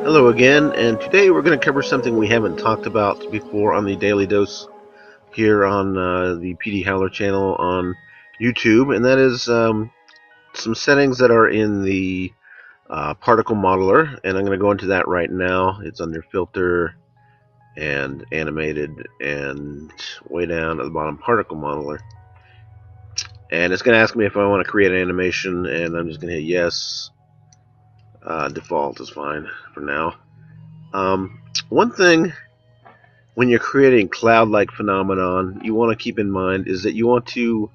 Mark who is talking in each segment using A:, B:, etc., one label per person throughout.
A: Hello again, and today we're going to cover something we haven't talked about before on the Daily Dose here on the PD Howler channel on YouTube, and that is some settings that are in the particle modeler, and I'm going to go into that right now. It's under Filter and Animated, and way down at the bottom, Particle Modeler. And it's going to ask me if I want to create an animation, and I'm just going to hit yes. Default is fine for now. One thing when you're creating cloud-like phenomenon, you want to keep in mind is that you want to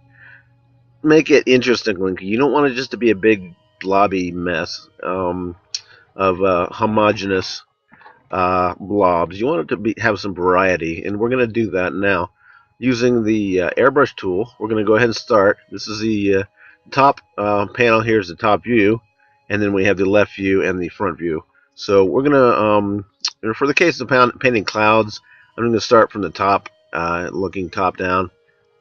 A: make it interesting. You don't want it just to be a big blobby mess of homogeneous blobs. You want it to have some variety, and we're going to do that now using the airbrush tool. We're going to go ahead and start. This is the top panel. Here's the top view, and then we have the left view and the front view. So we're going to, for the case of painting clouds, I'm going to start from the top, looking top down.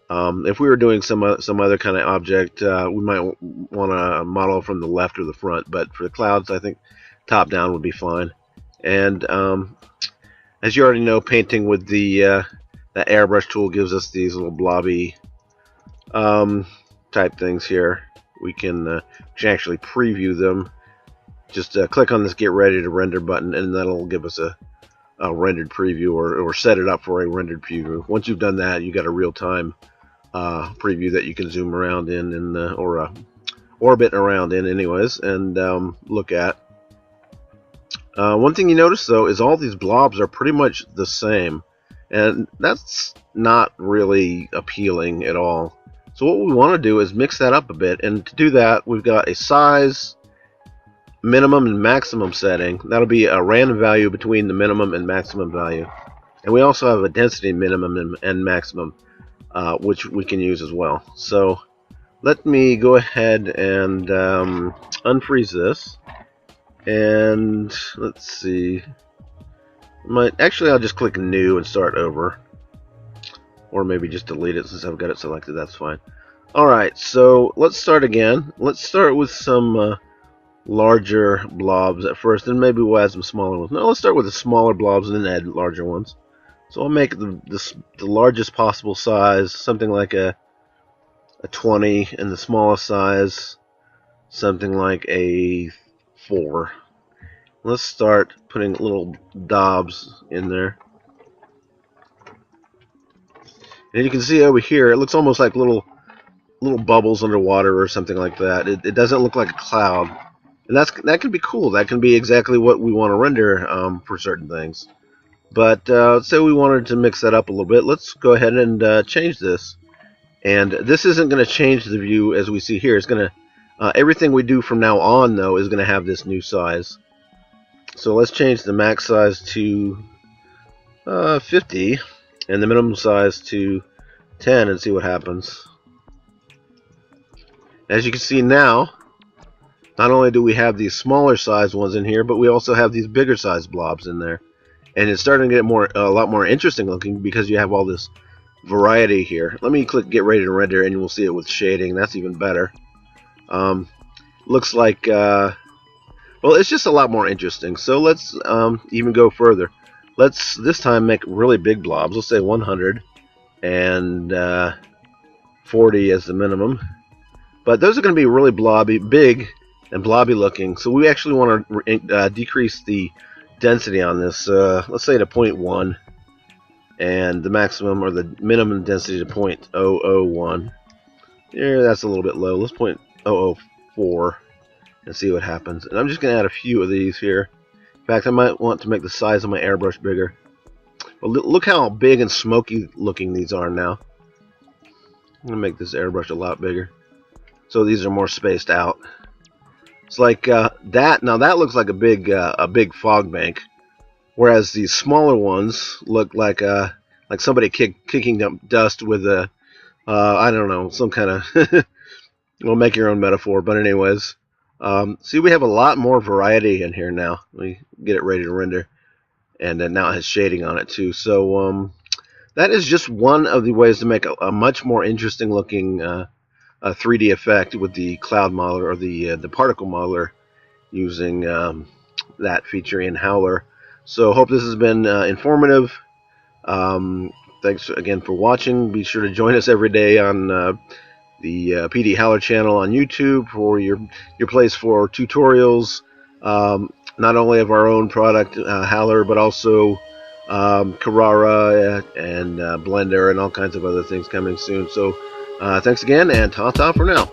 A: If we were doing some other kind of object, we might want to model from the left or the front. But for the clouds, I think top down would be fine. And as you already know, painting with the airbrush tool gives us these little blobby type things here. We can actually preview them. Just click on this Get Ready to Render button, and that'll give us a rendered preview, or set it up for a rendered preview. Once you've done that, you got a real-time preview that you can zoom around in, and or orbit around in, anyways, and look at. One thing you notice though is all these blobs are pretty much the same, and that's not really appealing at all. So what we want to do is mix that up a bit, and to do that, we've got a size, minimum, and maximum setting. That'll be a random value between the minimum and maximum value. And we also have a density minimum and maximum, which we can use as well. So let me go ahead and unfreeze this. And let's see. Actually, I'll just click New and start over. Or maybe just delete it since I've got it selected. That's fine. Alright, so let's start again. Let's start with some larger blobs at first, and maybe we'll add some smaller ones. Now let's start with the smaller blobs and then add larger ones. So I'll make the largest possible size something like a 20, and the smallest size something like a 4. Let's start putting little Dobbs in there. And you can see over here, it looks almost like little bubbles underwater or something like that. It doesn't look like a cloud. And that can be cool. That can be exactly what we want to render for certain things. But say we wanted to mix that up a little bit. Let's go ahead and change this. And this isn't going to change the view as we see here. It's going to everything we do from now on, though, is going to have this new size. So let's change the max size to 50 and the minimum size to 10 and see what happens. As you can see now, not only do we have these smaller size ones in here, but we also have these bigger size blobs in there. And it's starting to get a lot more interesting looking because you have all this variety here. Let me click Get Ready to Render, and we'll see it with shading. That's even better. Looks like, well, it's just a lot more interesting. So let's even go further. Let's this time make really big blobs. Let's say 100 and 40 as the minimum. But those are going to be really big and blobby looking. So we actually want to decrease the density on this. Let's say to 0.1, and the maximum or the minimum density to 0.001. Yeah, that's a little bit low. Let's 0.004 and see what happens. And I'm just going to add a few of these here. In fact, I might want to make the size of my airbrush bigger. But look how big and smoky looking these are now. I'm going to make this airbrush a lot bigger, so these are more spaced out. It's like that. Now that looks like a big fog bank, whereas these smaller ones look like somebody kicking up dust with a I don't know, some kind of we'll make your own metaphor. But anyways, see, we have a lot more variety in here now. Let me get it ready to render, and then now it has shading on it too. So that is just one of the ways to make a much more interesting looking 3D effect with the cloud modeler, or the particle modeler, using that feature in Howler. So hope this has been informative. Thanks again for watching. Be sure to join us every day on the PD Howler channel on YouTube for your place for tutorials, not only of our own product Howler, but also Carrara and Blender and all kinds of other things coming soon. So thanks again, and ta-ta for now.